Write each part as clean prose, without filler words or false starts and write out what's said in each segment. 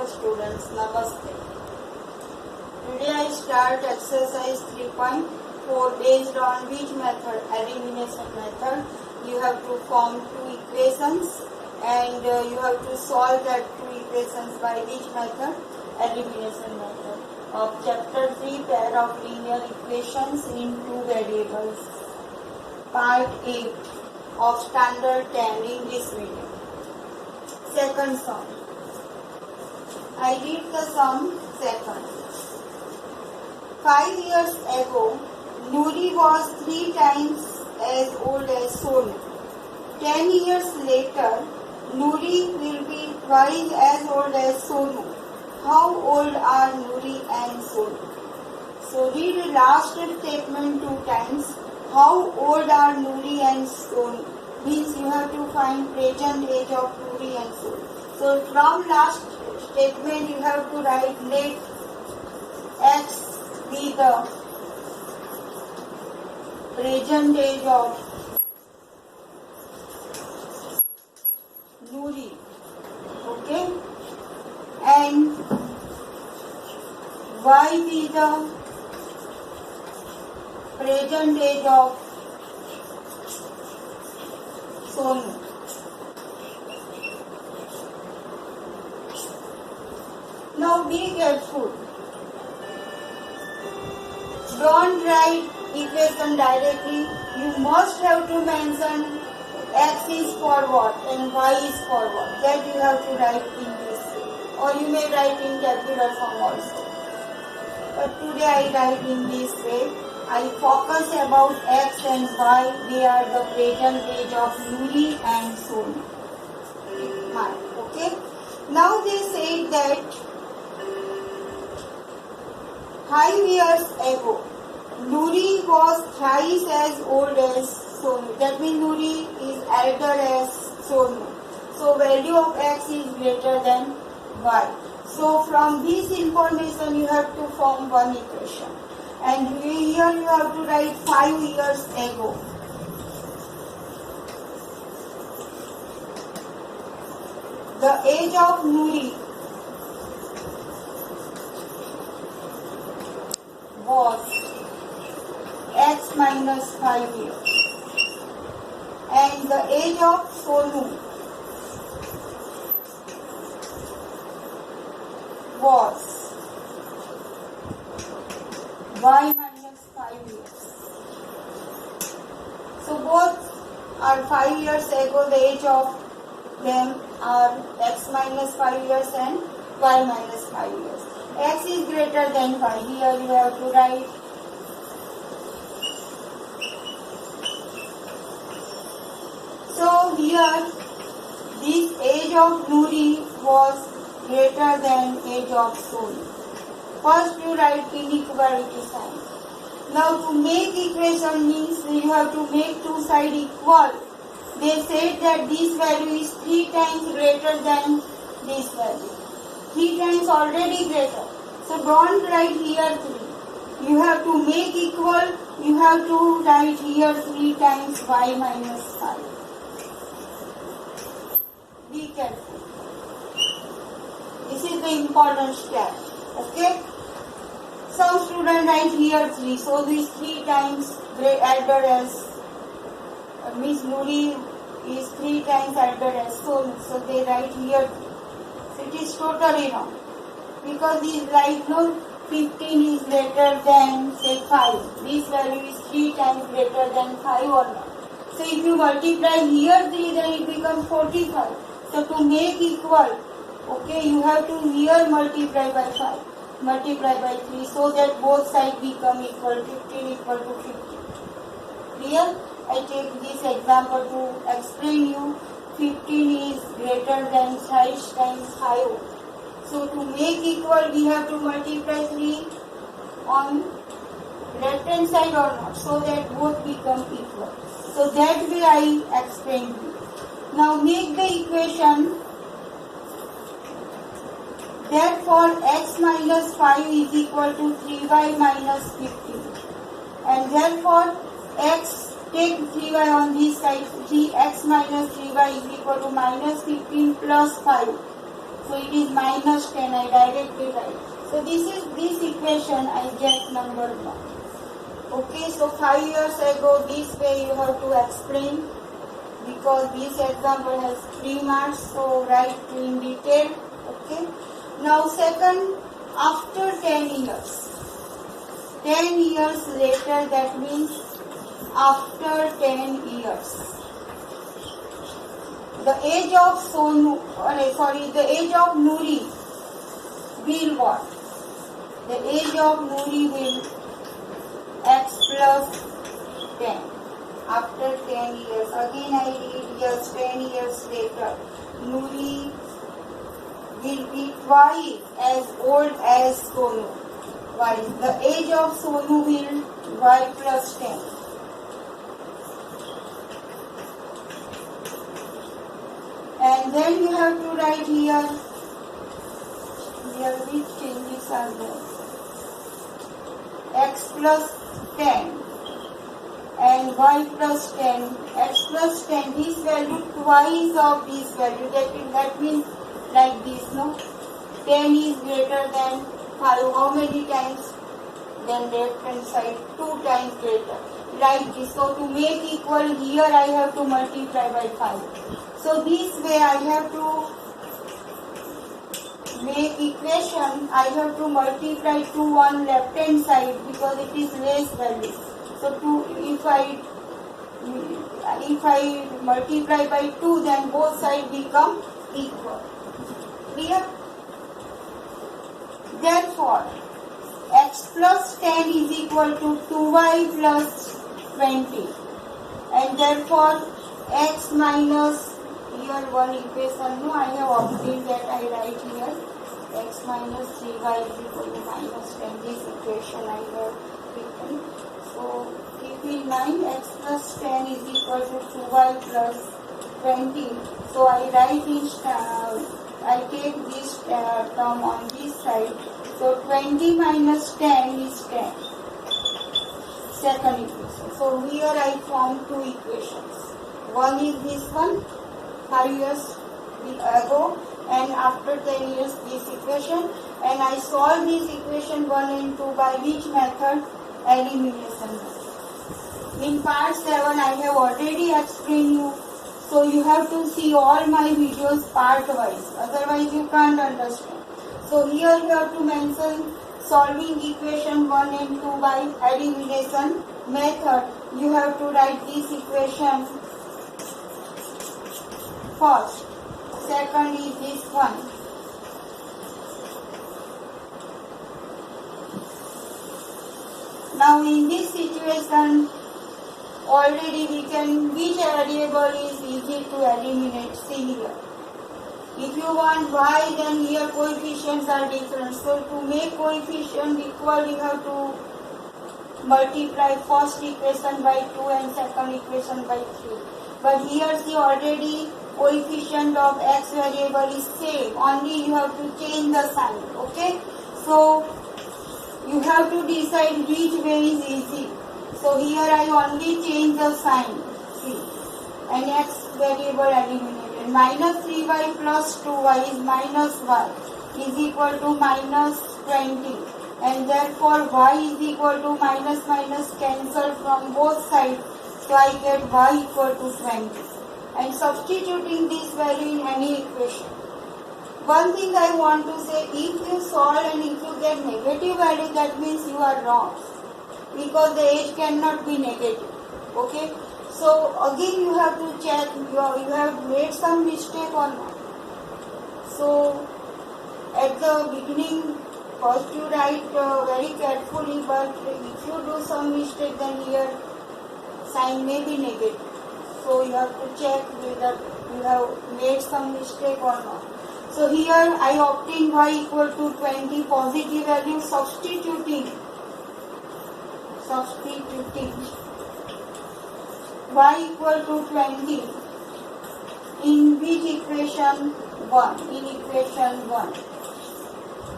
students, Namaste. Today I start exercise 3.4 based on which method? Elimination method. You have to form two equations and you have to solve that two equations by which method? Elimination method. Of chapter 3, pair of linear equations in two variables. Part 8 of standard 10 English medium. Second sum. I read the sum second. 5 years ago, Nuri was 3 times as old as Sonu. 10 years later, Nuri will be twice as old as Sonu. How old are Nuri and Sonu? So read the last statement 2 times. How old are Nuri and Sonu? Means you have to find present age of Nuri and Sonu. So from last statement you have to write let x be the present age of Nuri, okay, and y be the present age of Sonu. Now be careful. Don't write equation directly. You must have to mention x is forward and y is forward. That you have to write in this way. Or you may write in tabular form also. But today I write in this way. I focus about x and y. They are the present age of Nuri and Sonu. Okay. Now they say that 5 years ago, Nuri was thrice as old as Sonu. That means Nuri is elder as Sonu. So value of x is greater than y. So from this information you have to form one equation. And here you have to write 5 years ago. The age of Nuri was x minus 5 years. And the age of Sonu was y minus 5 years. So both are 5 years ago. The age of them are x minus 5 years and y minus 5 years. X is greater than y. Here you have to write so here this age of Nuri was greater than age of Sonu. First you write inequality sign. Now to make equation means you have to make two sides equal. They said that this value is 3 times greater than this value. 3 times already greater. So don't write here 3. You have to make equal. You have to write here 3 times y minus 5. Be careful. This is the important step. Okay. Some students write here 3. So this 3 times elder as means Nuri is 3 times elder as Sonu. So they write here 3. So it is totally wrong. Because this like no 15 is greater than say 5. This value is 3 times greater than 5 or not. So if you multiply here 3 then it becomes 45. So to make equal, okay, you have to here multiply by 5. Multiply by 3 so that both sides become equal. 15 equal to 50. Clear? I take this example to explain you. 15 is greater than 5 times 5. So to make equal, we have to multiply 3 on left hand side or not, so that both become equal. So that way I explained you. Now make the equation that for x minus 5 is equal to 3y minus 15. And therefore x, take 3y on this side, 3x minus 3y is equal to minus 15 plus 5. So it is minus 10. I directly write. So this equation I get number 1. Okay, so 5 years ago this way you have to explain, because this example has 3 marks, so write in detail. Okay. Now second, after 10 years. 10 years later, that means after 10 years. The age of the age of Nuri will what? The age of Nuri will x plus 10. After 10 years, again I read just 10 years later, Nuri will be twice as old as Sonu. Twice. The age of Sonu will y plus 10. And then you have to write here which changes are there. X plus 10 and y plus 10. X plus 10, this value twice of this value. That means like this, no? 10 is greater than 5. How many times? Then left hand side 2 times greater. Like this. So to make equal, here I have to multiply by 5. So this way I have to make equation, I have to multiply 2 on left hand side because it is less value. So if I multiply by 2, then both sides become equal. Clear? Therefore, x plus 10 is equal to 2y plus 20. And therefore, x minus, here one equation, no, I have obtained that, I write here, x minus 3y is equal to minus 10. This equation I have written. So, keep in mind, x plus 10 is equal to 2y plus 20. So, I write this, I take this term on this side. So, 20 minus 10 is 10. Second equation. So, here I form 2 equations. One is this one, 5 years ago, and after 10 years this equation. And I solve this equation 1 and 2 by which method? Elimination method. In part 7 I have already explained you. So you have to see all my videos part wise, otherwise you can't understand. So here you have to mention solving equation 1 and 2 by elimination method. You have to write this equation first. Second is this one. Now in this situation, already we can, which variable is easy to eliminate? See here. If you want y, then here coefficients are different. So to make coefficient equal, you have to multiply first equation by 2 and second equation by 3. But here see already coefficient of x variable is same. Only you have to change the sign. Okay. So you have to decide which way is easy. So here I only change the sign. See. And x variable eliminated. Minus 3y plus 2y is minus y is equal to minus 20. And therefore y is equal to minus cancel from both sides. So I get y equal to 20. And substituting this value in any equation. One thing I want to say, if you solve and if you get negative value, that means you are wrong. Because the age cannot be negative. Okay. So again you have to check you have made some mistake or not. So at the beginning first you write very carefully, but if you do some mistake then here sign may be negative. So you have to check whether you have made some mistake or not. So here I obtain y equal to 20, positive value, substituting y equal to 20 in which equation? 1. In equation 1.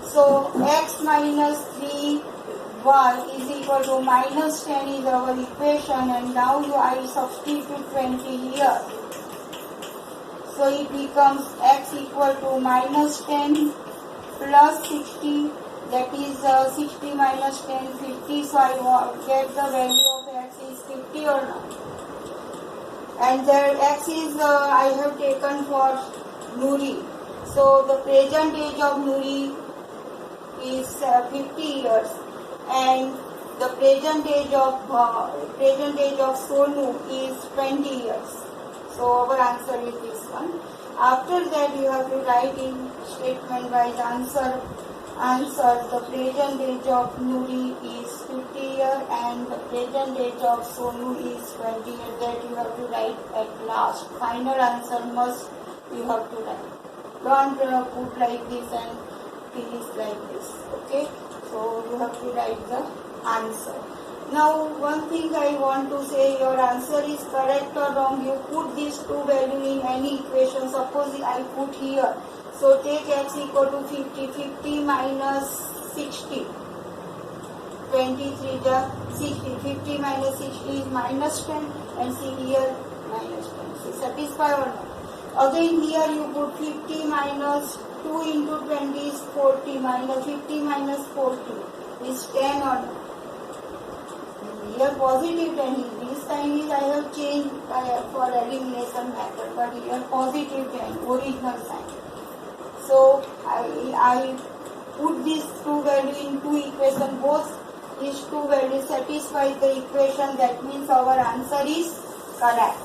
So x minus 3y is equal to minus 10 is our equation, and now I substitute 20 here. So it becomes x equal to minus 10 plus 60, that is 60 minus 10, 50. So I get the value of x is 50 or not. And there x is I have taken for Nuri. So the present age of Nuri is 50 years, and the present age of Sonu is 20 years. So our answer is this one. After that you have to write in statement wise answer. The present age of Nuri is 50 years and the present age of Sonu is 20 years. That you have to write at last. Final answer must you have to write. Don't put like this and finish like this. Okay? So you have to write the answer. Now one thing I want to say, your answer is correct or wrong. You put these two values in any equation. Suppose I put here. So take x equal to 50. 50 minus 60. 23 the 60. 50 minus 60 is minus 10 and see here minus 10. So satisfy or not? Again here you put 50 minus 2 into 20 is 40. Minus 50 minus 40 is 10 or not? Here positive 10. This time is I have changed for elimination method, but here positive 10, original sign. So I put these two values in two equations. Both these two values satisfy the equation. That means our answer is correct.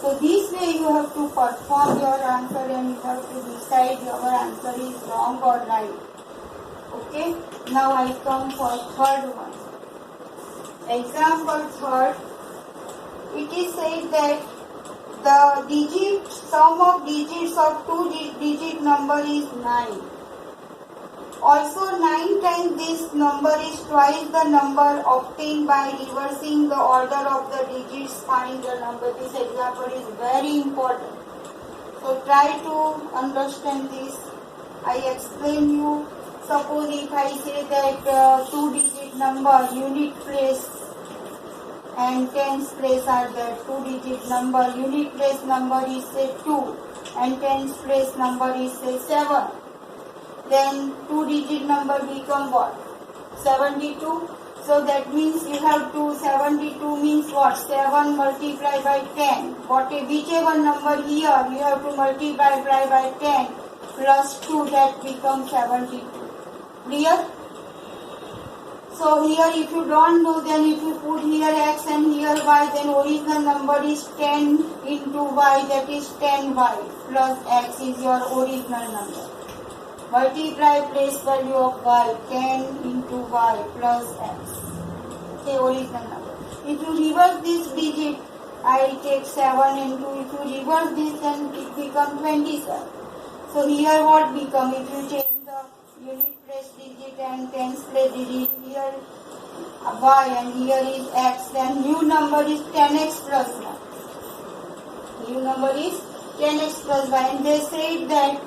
So this way you have to perform your answer and you have to decide your answer is wrong or right. Okay. Now I come for third one. Example third. It is said that the sum of digits of two-digit number is 9. Also 9 times this number is twice the number obtained by reversing the order of the digits. Find the number. This example is very important. So try to understand this. I explain you. Suppose if I say that two-digit number, unit place and tens place are there. Two-digit number, unit place number is say 2 and tens place number is say 7. Then two-digit number become what? 72. So that means you have to 72 means what? 7 multiplied by 10. Whichever number here you have to multiply by 10 plus 2, that becomes 72. Clear? So here if you don't know, then if you put here x and here y, then original number is 10 into y, that is 10y plus x is your original number. Multiply place value of y, 10 into y plus x. Okay, original number. If you reverse this digit, I take 7 into, if you reverse this, then it becomes 27. So here what become? If you change the unit place digit and tens place digit, here y and here is x, then new number is 10x plus 1. New number is 10x plus 1. And they said that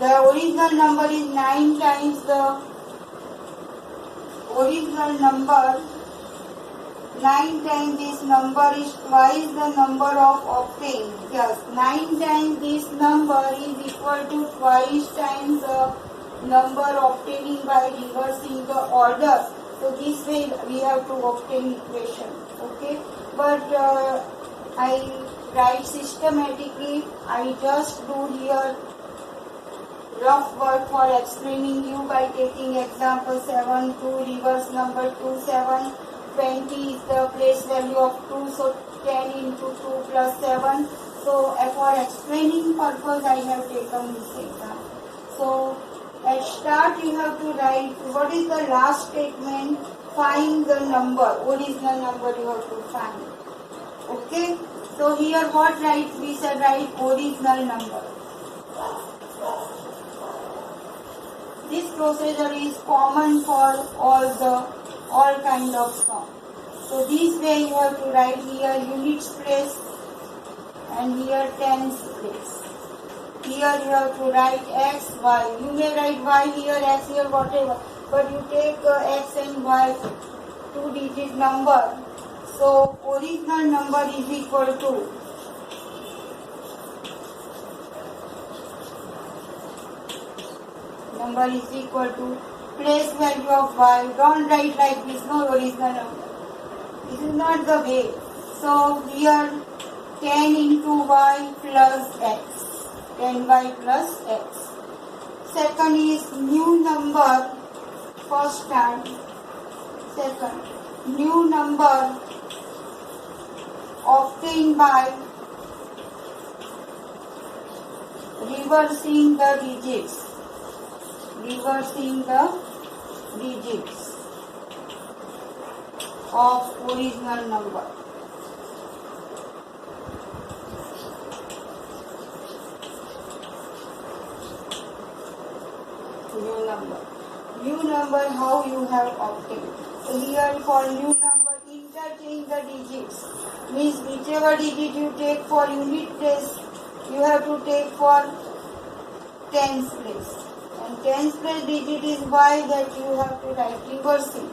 the original number is 9 times the original number. 9 times this number is twice the number of obtained. Yes, 9 times this number is equal to twice times the number obtaining by reversing the order. So this way we have to obtain equation. Okay, but I write systematically. I just do here rough work for explaining you by taking example 7, 2, reverse number 2, 7, 20 is the place value of 2, so 10 into 2 plus 7. So for explaining purpose I have taken this example. So at start you have to write what is the last statement, find the number, original number you have to find. Okay, so here what write? We said write original number. This procedure is common for all kind of sum. So this way you have to write here units place and here tens place. Here you have to write x, y. You may write y here, x here, whatever. But you take x and y, two-digit number. So original number is equal to number is equal to place value of y. Don't write like this, no original number. This is not the way. So here 10 into y plus x. 10y plus x. Second is new number. First time. Second, new number obtained by reversing the digits. Reversing the digits of original number. New number. New number, how you have obtained. So here for new number, interchange the digits. Means whichever digit you take for unit place, you have to take for tens place. And tens place digit is y, that you have to write reversing.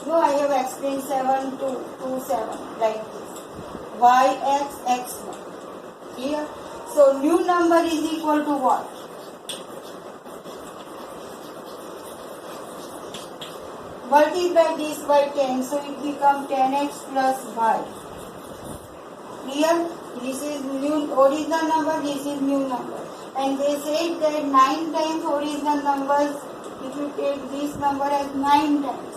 No, I have explained 7 to 2 7 like this. Y x x 1. Here. So new number is equal to what? Multiply this by 10, so it becomes 10x plus y. Here, this is new original number, this is new number. And they said that 9 times original numbers, if you take this number as 9 times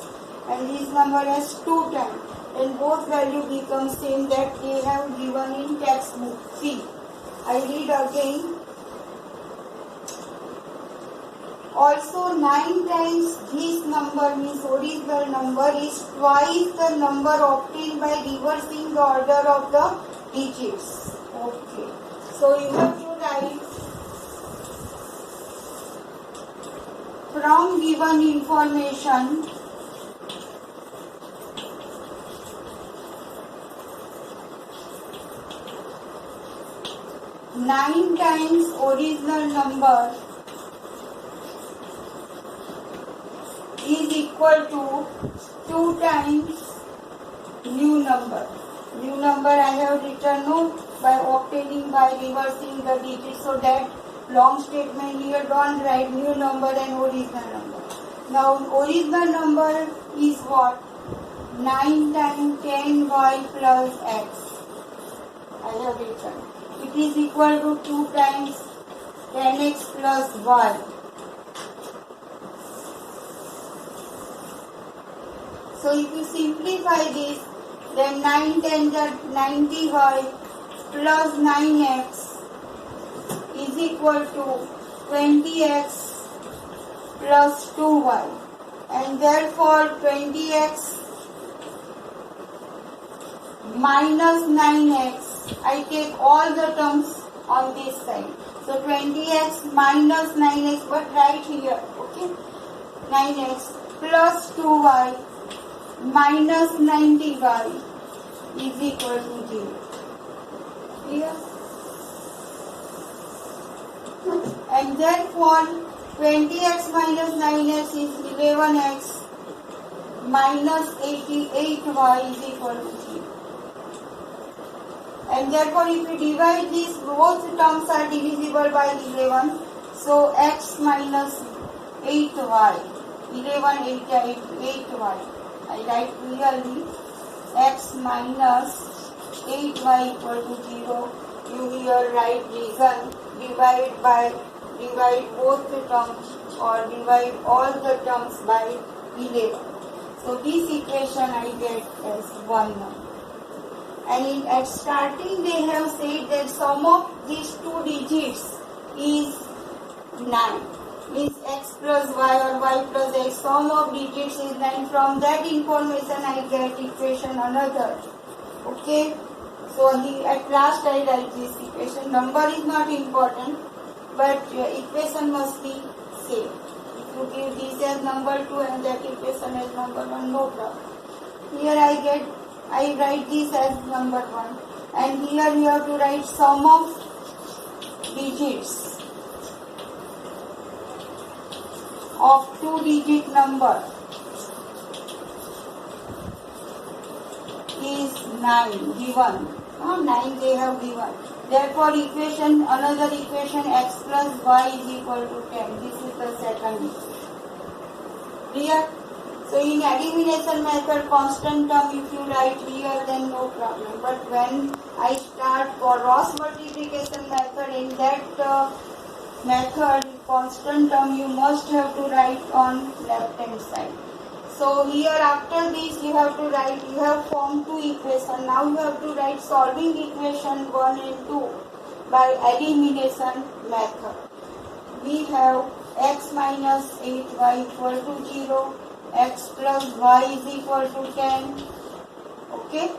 and this number as 2 times, then both value become same that they have given in textbook. See, I read again. Also 9 times this number means original number is twice the number obtained by reversing the order of the digits. Okay. So you have to write from given information nine times original number is equal to 2 times new number. New number I have written by obtaining by reversing the digits, so that long statement here don't write new number and original number. Now original number is what? 9 times 10y plus x. I have written. It is equal to 2 times 10x plus y. So if you simplify this, then 9 10 are 90y plus 9x is equal to 20x plus 2y. And therefore 20x minus 9x, I take all the terms on this side. So 20x minus 9x, but right here, okay, 9x plus 2y minus 90y is equal to 0. Here. And therefore 20x minus 9x is 11x minus 88y is equal to 0. And therefore if you divide these, both terms are divisible by 11. So x minus 8y, 11 8y. I write clearly x minus 8y equal to 0. You here write reason, divide both the terms or divide all the terms by 11. So this equation I get as 1 now. And at starting they have said that sum of these two digits is 9. Means x plus y or y plus x, sum of digits is 9. From that information I get equation another. Okay. So at last I write this equation. Number is not important, but equation must be same. If you give this as number 2 and that equation as number 1, no problem. Here I write this as number 1. And here you have to write sum of digits of 2-digit number is 9 given. 9 they have given. Therefore, another equation x plus y is equal to 10. This is the second equation. Clear? So in elimination method, constant term if you write here, then no problem. But when I start for Ross multiplication method, in that method, constant term you must have to write on left hand side. So here after this you have to write, you have formed two equations. Now you have to write solving equation 1 and 2 by elimination method. We have x minus 8y equal to 0, x plus y is equal to 10. Okay.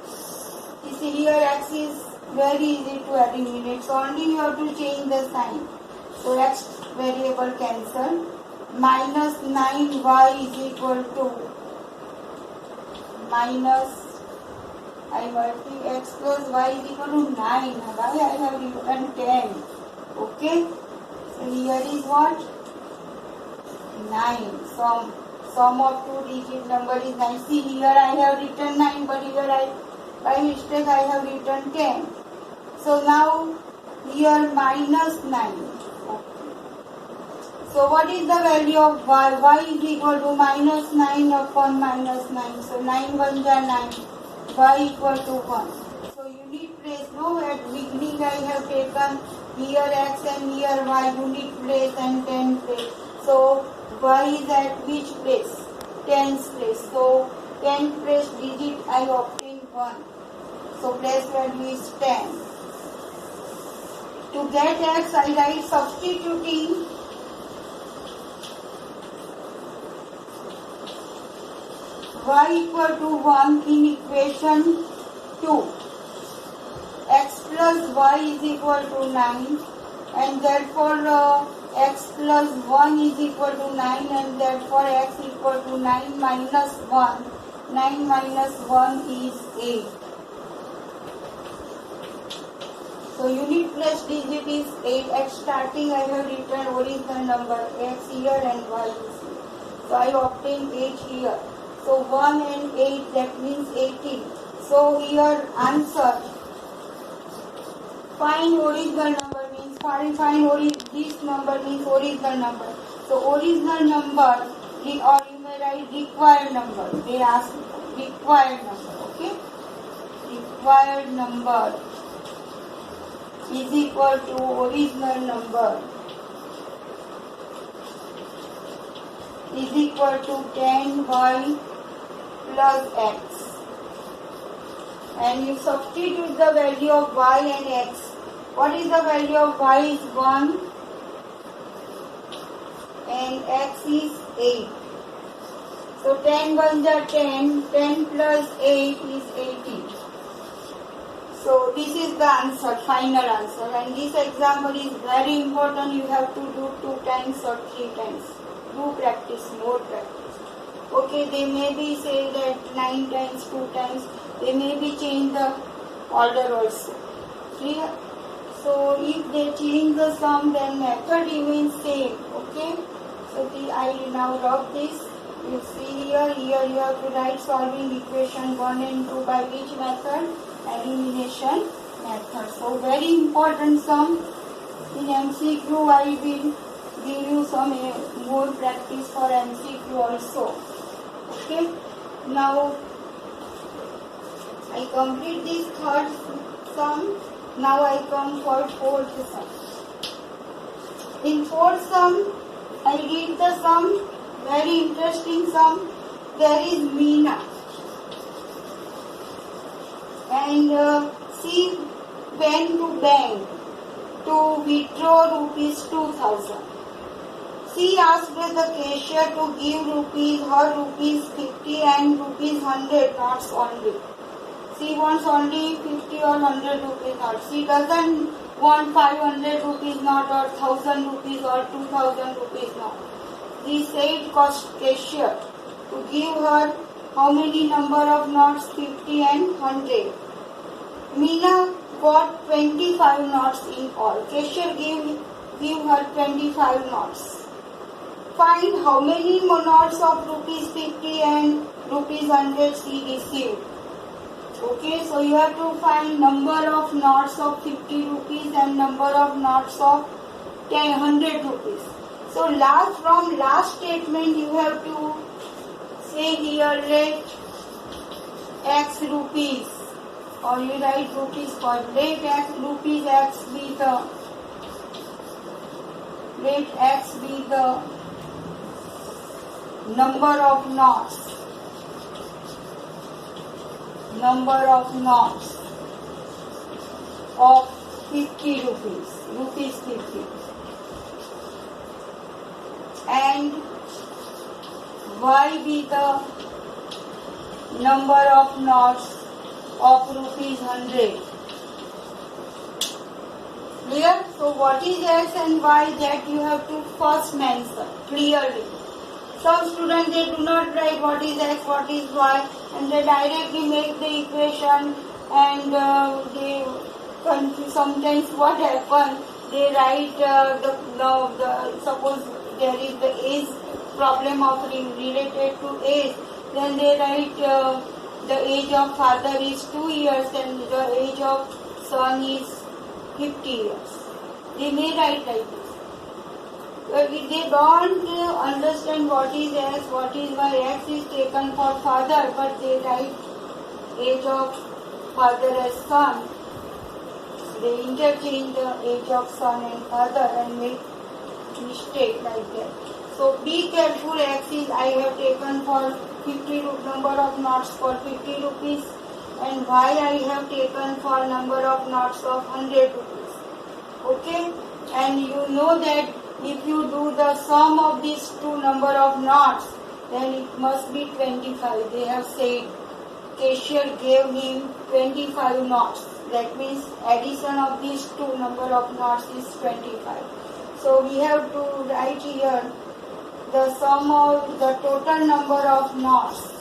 You see here x is very easy to eliminate. So only you have to change the sign. So x variable cancel. Minus 9y is equal to minus, I multiply x plus y is equal to 9. Why I have written 10? Okay. So here is what? 9. Sum of two digit number is 9. See here I have written 9, but here by mistake I have written 10. So now here minus 9. So what is the value of y? Y is equal to minus 9 upon minus 9. So 9 1s are 9. Y equal to 1. So unit place, no, at beginning I have taken here x and here y, unit place and 10 place. So y is at which place? 10th place. So 10th place digit I obtain 1. So place value is 10. To get x I write substituting y equal to 1 in equation 2. X plus y is equal to 9 and therefore x plus 1 is equal to 9 and therefore x equal to 9 minus 1. 9 minus 1 is 8. So unit place digit is 8. At starting I have written original number x here and y is here. So I obtain 8 here. So 1 and 8, that means 18. So here answer, find original number means this number means original number. So original number, or you may write required number. They ask required number, okay? Required number is equal to original number is equal to 10y plus x, and you substitute the value of y and x. What is the value of y is 1 and x is 8. So 10 1s are 10, 10 plus 8 is 18. So this is the answer, final answer, and this example is very important. You have to do 2 times or 3 times. Do practice, more practice. Okay, they may be say that 9 times, 2 times, they may be change the order also. Clear? So if they change the sum, then method remains same. Okay? So I now rub this. You see here you have to write solving equation 1 and 2 by which method? Elimination method. So very important sum. In MCQ I will give you some more practice for MCQ also. Okay, now I complete this third sum. Now I come for fourth sum. In fourth sum, I read the sum, very interesting sum. There is Meena and she went to bank to withdraw rupees 2000. She asked the cashier to give her rupees 50 and rupees 100 notes only. She wants only 50 or 100 rupees notes. She doesn't want 500 rupees note or 1000 rupees or 2000 rupees note. She said cashier to give her how many number of notes? 50 and 100. Meena got 25 notes in all. Cashier give her 25 notes. Find how many notes of rupees 50 and rupees 100 she received. Okay, so you have to find number of notes of 50 rupees and number of notes of 100 rupees. So from last statement you have to say here let x rupees, or you write rupees for let x rupees x be the number of knots of 50 rupees 50, and y be the number of knots of rupees 100. Clear? So what is x and y, that you have to first mention clearly. Some students, they do not write what is x, what is y, and they directly make the equation, and they confuse. Sometimes what happens, they write suppose there is the age problem of related to age, then they write the age of father is 2 years and the age of son is 50 years. They may write like this. But if they don't understand what is x, what is y, x is taken for father, but they write age of father as son. They interchange the age of son and father and make mistake like that. So be careful, x is I have taken for 50 number of knots for 50 rupees, and y I have taken for number of knots of 100 rupees. Okay? And you know that if you do the sum of these two number of knots, then it must be 25. They have said cashier gave him 25 knots. That means addition of these two number of knots is 25. So we have to write here the sum of the total number of knots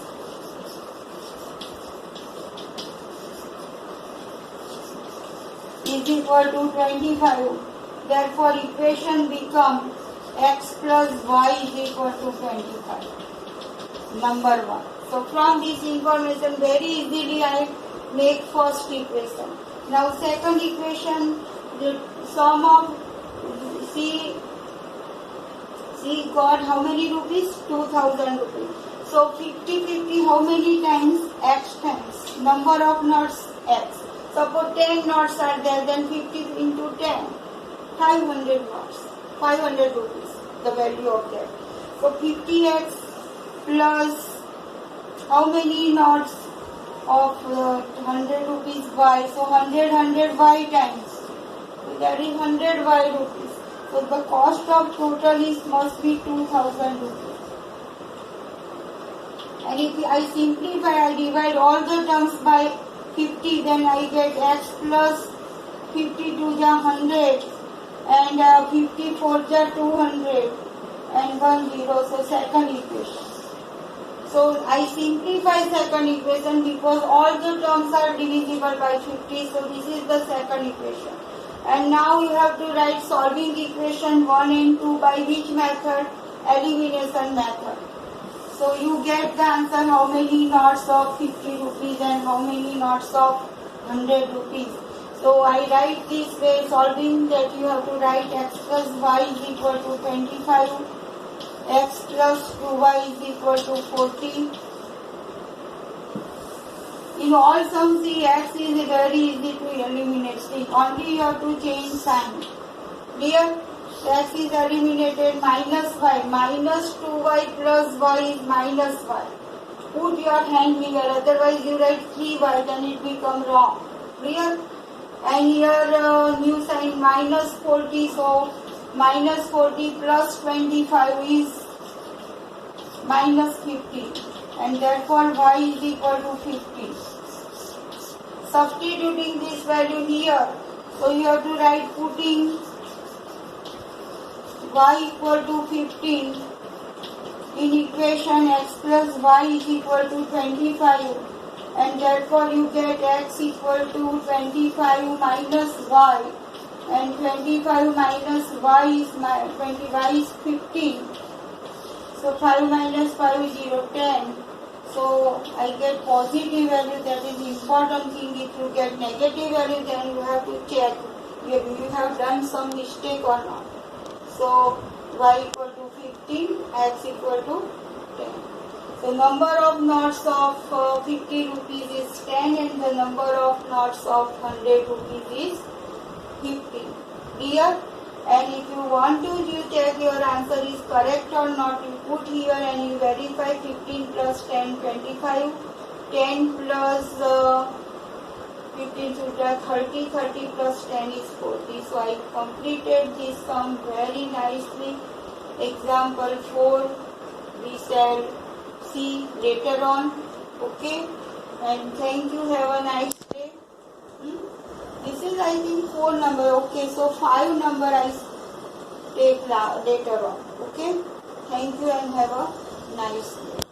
is equal to 25. Therefore, equation become x plus y is equal to 25. Number 1. So, from this information, very easily I make first equation. Now, second equation, the sum of C got how many rupees? 2000 rupees. So, 50, how many times? X times. Number of knots x. Suppose 10 knots are there, then 50 into 10. 500 knots, 500 rupees, the value of that. So 50x plus how many knots of 100 rupees y? So 100 y times. So that is 100 y rupees. So the cost of total is must be 2000 rupees. And if I simplify, I divide all the terms by 50, then I get x plus 50 to the 100. And 54 is 200 and 1 0, so second equation. So I simplify second equation because all the terms are divisible by 50, so this is the second equation. And now you have to write solving equation 1 and 2 by which method? Elimination method. So you get the answer how many knots of 50 rupees and how many knots of 100 rupees. So I write this way, solving that you have to write x plus y is equal to 25, x plus 2y is equal to 40. In all sums, the x is very easy to eliminate. See, only you have to change sign. Clear? X is eliminated, minus y, minus 2y plus y is minus y. Put your hand here, otherwise you write 3y, then it becomes wrong. Clear? And here new sign minus 40, so minus 40 plus 25 is minus 50, and therefore y is equal to 50. Substituting this value here, so you have to write putting y equal to 15 in equation x plus y is equal to 25. And therefore you get x equal to 25 minus y, and 25 minus y is 20, y is 15. So 5 minus 5 is 0, 10. So I get positive value, that is important thing. If you get negative value, then you have to check you have done some mistake or not. So y equal to 15, x equal to 10. So number of knots of 50 rupees is 10 and the number of knots of 100 rupees is 50. Clear? And if you want to you check your answer is correct or not, you put here and you verify 15 plus 10, 25, 10 plus 15 should have 30, 30 plus 10 is 40. So I completed this sum very nicely. Example 4 we shall see later on. Okay, and thank you, have a nice day. This is I think 4 number. Okay, so 5 number I take later on. Okay, thank you and have a nice day.